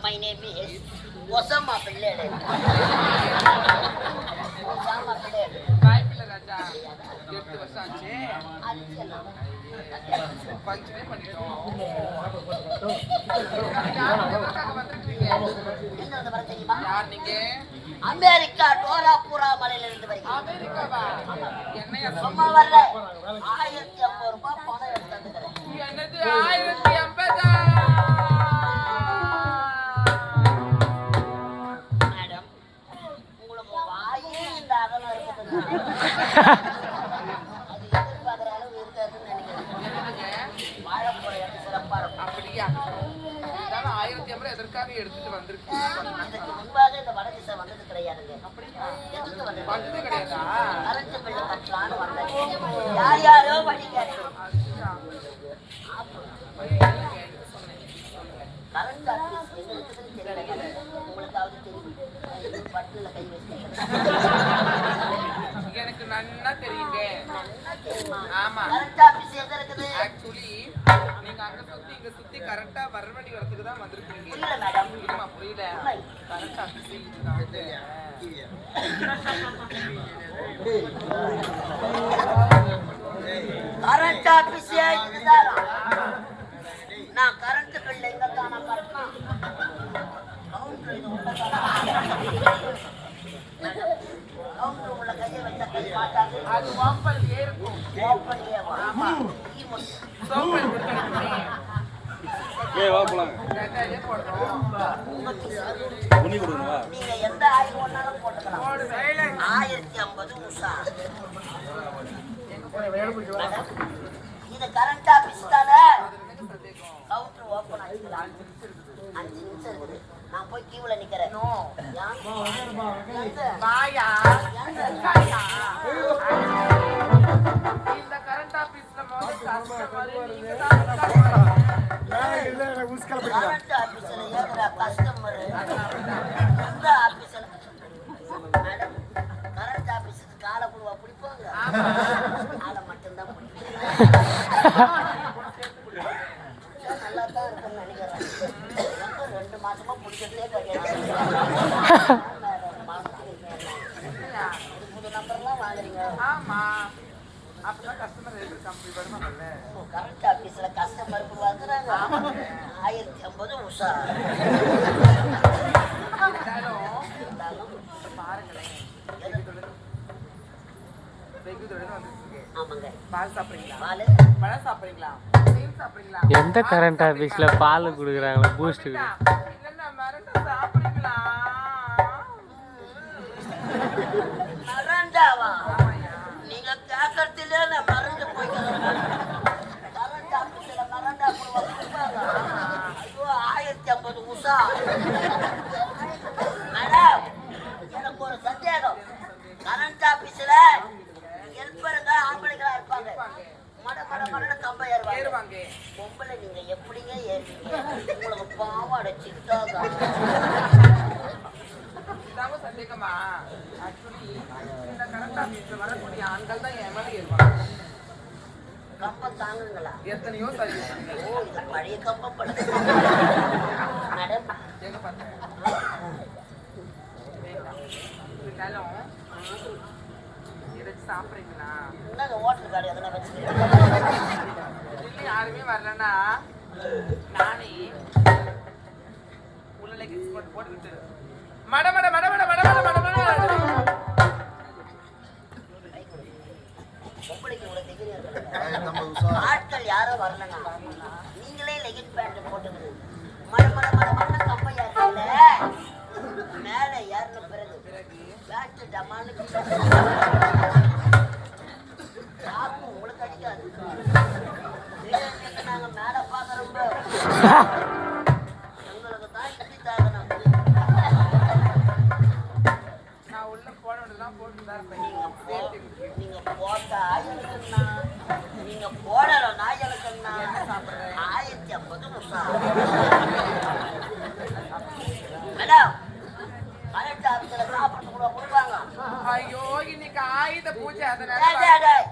My name is Osama bin Laden. Osama bin Laden. வாய்ப்பில்லை ராஜா. 8 வருஷம் ஆச்சு. ஃபங்க்ஷனே பண்ணிட்டோம். யார் நீங்க? அமெரிக்கா டோராபுரா மலையிலிருந்து வரீங்க. அமெரிக்காவா? என்னையா சும்மா வரல. 1050 ரூபாய் பணம் எடுத்து வந்துக்கிறேன். என்னது 1050? அது எதிர்பார்க்குற அளவு இருக்காதுன்னு நினைக்கிறேன். வாழைப்பழ இடத்து சிறப்பா இருக்கும். அப்படியா? 1050 எதற்காக எடுத்துட்டு வந்திருக்கு? அதுக்கு முன்பாக இந்த வட திசை வந்தது கிடையாதுங்க. அப்படியா? எதுக்கு வந்தது கிடையாதா? கரண்ட் பில்லு கட்டலான்னு வந்தேன். யார் யாரோ படிக்காரு. கரண்ட் ஆஃபீஸ் எங்க இருக்குதுன்னு தெரியல. உங்களுக்காவது தெரியும். பட்டுல கை வச்சு எனக்கு நன்னா தெரியுங்க. ஆமா. கரண்ட் ஆபீஸ் எங்க இருக்குது? ஆக்சுவலி நீங்க அங்க சுத்தி இங்க சுத்தி கரெக்ட்டா வரவண்டி வரதுக்கு தான் வந்திருக்கீங்க. புரியல மேடம். இல்லமா புரியல. கரெக்ட் ஆபீஸ் இதுதான். கரண்ட் ஆபீஸ் இதுதான். நான் கரண்ட் பில் எங்க தான கட்டணும்? கவுண்டர் இது உள்ள கவுண்டர் உள்ள கையை வச்ச கை மாட்டாது. அது ஓப்பன் இருக்கும். ஓப்பன் ஏவா? ஆமா. சோப்பல் கொடுக்கணும். வா போலாம். கேட்டாலே போடுறோம். உனி கொடுங்க. நீங்க எந்த ஆயில் ஒண்ணாலும் போட்டுக்கலாம். 1050 உஷா. இது கரண்ட் ஆபீஸ் தானே? கவுண்டர் ஓப்பன் ஆயிடுச்சு. 5 நிமிஷம் இருக்குது. நான் போய் கியூல நிக்கிறேன். வாயா. இந்த கரண்ட் ஆபீஸ்ல முதல்ல கஸ்டமர் நீங்க தான். கரண்ட் ஆபீஸ்ல ஏதுடா கஸ்டமர்? இந்த ஆபீஸ்ல மேடம் கரண்ட் ஆபீஸ்க்கு காலை புழுவா பிடிப்பாங்க. காலை மட்டும்தான் பிடிப்பாங்க. நல்லா தான் இருக்குன்னு நினைக்கிறேன். 2 மாசமா பிடிக்கிறதே கிடையாது. புது நம்பர்லாம் வாங்குறீங்க. ஆமா. அப்பதான் கஸ்டமர் எப்படி கம்பெனி வருவாங்கல்ல. கரண்ட் ஆபீஸ்ல கஸ்டமர் வாங்குறாங்க. 1050 உஷா. பாருங்களேன். வெகுதுடன் வந்துருக்கீங்க. ஆமாங்க. பால் சாப்பிடுறீங்களா? பழம் சாப்பிடுறீங்களா? தேன் சாப்பிடுறீங்களா? எந்த கரண்ட் ஆபீஸ்ல பால் குடுக்குறாங்களா? பூஸ்ட் இல்லன்னா மரண்டா சாப்பிடுறீங்களா? மரண்டாவா? நீங்க கேட்கறதுல நான் மறந்து போய்க்கிறேன். கரண்ட் ஆபீஸ்ல மரண்டா கொடுப்பாங்க. ஐயோ 1050 உஷா. மேடம் எனக்கு ஒரு சந்தேகம். கரண்ட் ஆபீஸ்ல ஹெல்ப்பருங்க ஆம்பளைங்களா இருப்பாங்க. மட மட மட கம்ப ஏறுவாங்க. பொம்பளை நீங்க எப்படிங்க ஏறுவீங்க? உங்களுக்கு பாவாடை சித்தாங்க. இதாங்க சந்தேகமா? ஆக்சுவலி இந்த கரண்ட் ஆபீஸ்ல வரக்கூடிய ஆண்கள் தான் என் மேல ஏறுவாங்க. கம்ப தாங்குங்களா? எத்தனையோ சரி. ஓ இது பழைய கம்ப படுது. மேடம் எங்க பார்த்தேன். இருந்தாலும் ஏதாச்சும் சாப்பிட்றீங்களா? என்னங்க ஹோட்டல் கார்டு எதனா வச்சுக்கிறேன். இல்லை யாருமே வரலன்னா நானே உள்ள கிஸ் போட்டுக்கிட்டு மட மட மட மட மட மட மட மட பொம்பளைக்கு இவ்வளவு தைரியம் இருக்கு. ஆட்கள் யாரும் வரலன்னா நீங்களே லெகின் பேண்ட் போட்டுக்கிறது. மட மட மட மட கம்பையா இருக்குல்ல, மேல ஏறின பிறகு பேட்டு டமான்னு சாப்பு உங்களுக்கு அடிக்காது. நாங்க மேல பாக்குறோம். உங்களுக்கு தான் இப்படி தாக்கணும். நான் உள்ள போனதெல்லாம் போட்டுதான் நீங்க போட்டா எனக்குன்னா, நீங்க போடலன்னா எனக்குன்னா 1050 மேடம் கலெக்டர் ஆபீஸ்ல சாப்பிடுறதுக்குள்ள கொடுப்பாங்க. ஐயோ இன்னைக்கு ஆயுத பூஜை டேய், அதனால டேய், டேய்.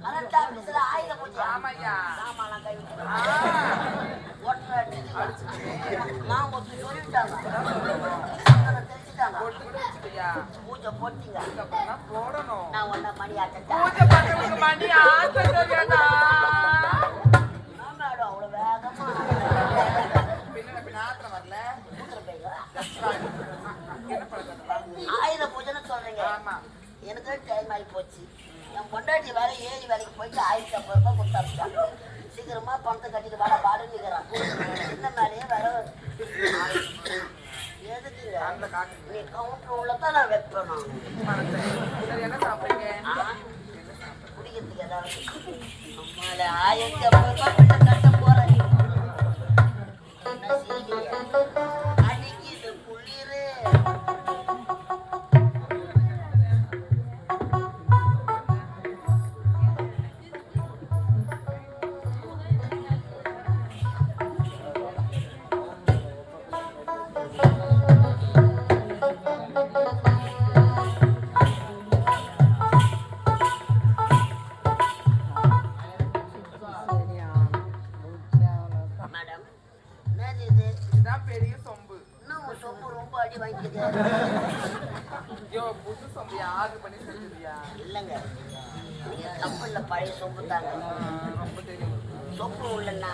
கலெக்டர் ஆபீஸ்ல ஆயுத பூஜை. ஆமாய்யா. சாமான்லாம் கை வச்சு. ஆ, ஓட்டுற நான் ஒருத்தர் சொல்லிவிட்டாங்க. தெரிஞ்சுட்டாங்க. போட்டு கூட வச்சுட்டியா? பூஜை போட்டீங்க. இதுக்கப்புறம் தான் போடணும். நான் ஒன்னா மணி ஆட்டேன். பூஜை பண்றதுக்கு மணி ஆட்டா மேடம் அவ்வளவு வேகமா பின்ன ஆத்திரம் வரல. ஊத்துற பையங்க. என்ன பண்றது? ஆயுத பூஜைன்னு சொல்றீங்க. ஆமா. எனக்கு டைம் ஆகி போச்சு. என் பொண்டாட்டி வேற ஏறி வேலைக்கு போயிட்டு 1050 ரூபாய் கொடுத்தாங்க. சீக்கிரமா பணத்தை கட்டிட்டு வர பாடுன்னு நிற்கிறான். இந்த மேலேயே வேற எதுக்குங்க அந்த காட்டு நீ கவுண்டர் உள்ளதான் நான் வைப்பேன். பணத்தை. சரி என்ன சாப்பிடுறீங்க? குடிக்கிறதுக்கு ஏதாவது அம்மால 1050 ரூபாய் கிட்ட கட்ட போறேன். என்ன செய்வீங்க? அடிக்குது குளிரு. மேடம் என்னது இது? இதுதான் பெரிய சொம்பு. இன்னும் உன் சொம்பு ரொம்ப அடி வாங்கிக்குது. ஐயோ புது சொம்பு ஆர்டர் பண்ணி செஞ்சுதியா? இல்லைங்க நீங்க கப்பல்ல பழைய சொம்பு தாங்க. ரொம்ப தெரியும். சொம்பு உள்ளன்னா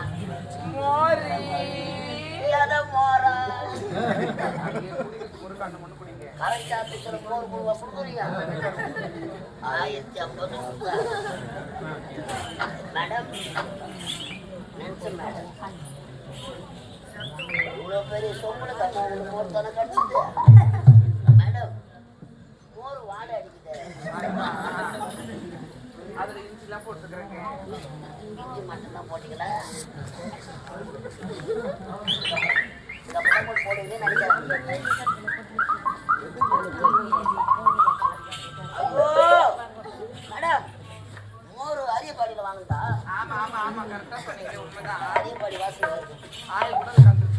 மோரி எதை மோரா ஒரு கண்ணு மண்ணு குடிங்க. கரெக்ட் ஆபீஸ்ல மோர் குழுவா கொடுக்குறீங்க. 1050 மேடம் நினைச்ச மேடம் இவ்வளோ பெரிய சொம்புல கம்மா உங்களுக்கு மோர் தானே கிடச்சிது. மேடம் மோர் வாடை அடிக்குது. அதுல இஞ்சிலாம் போட்டுக்கிறேங்க. இஞ்சி மட்டும்தான் போட்டீங்களா? இந்த படம் போட்டு போடுவீங்கன்னு நினைக்கிறேன். ஐயோ மேடம் மோர் அரியப்பாடியில் வாங்குதா? ஆமா ஆமா ஆமா கரெக்டா சொன்னீங்க. உண்மைதான். அரியப்பாடி வாசனை வருது. ஆய் கூட கண்டுச்சு.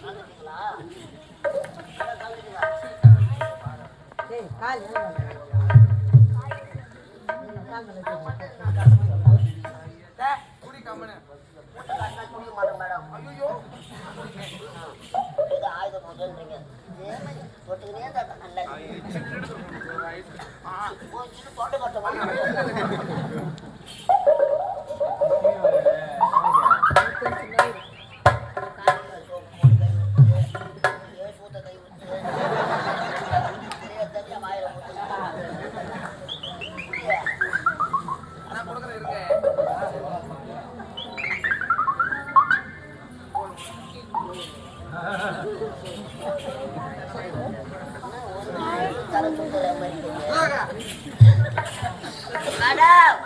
வாங்குறீங்களா? வாங்குறீங்களா? குடி கம்மனு. மூட்டை காட்டினா குடிக்க மாட்டேன் மேடம். ஐயோ இது ஆயுத பூஜைன்றீங்க. தொட்டுக்கினே தான் நல்லது. போச்சுன்னு தொண்டை கட்ட கை ஊத்து தனியா வாயில ஊத்து. நான் கொடுக்குறேன் இருங்க. மேடம்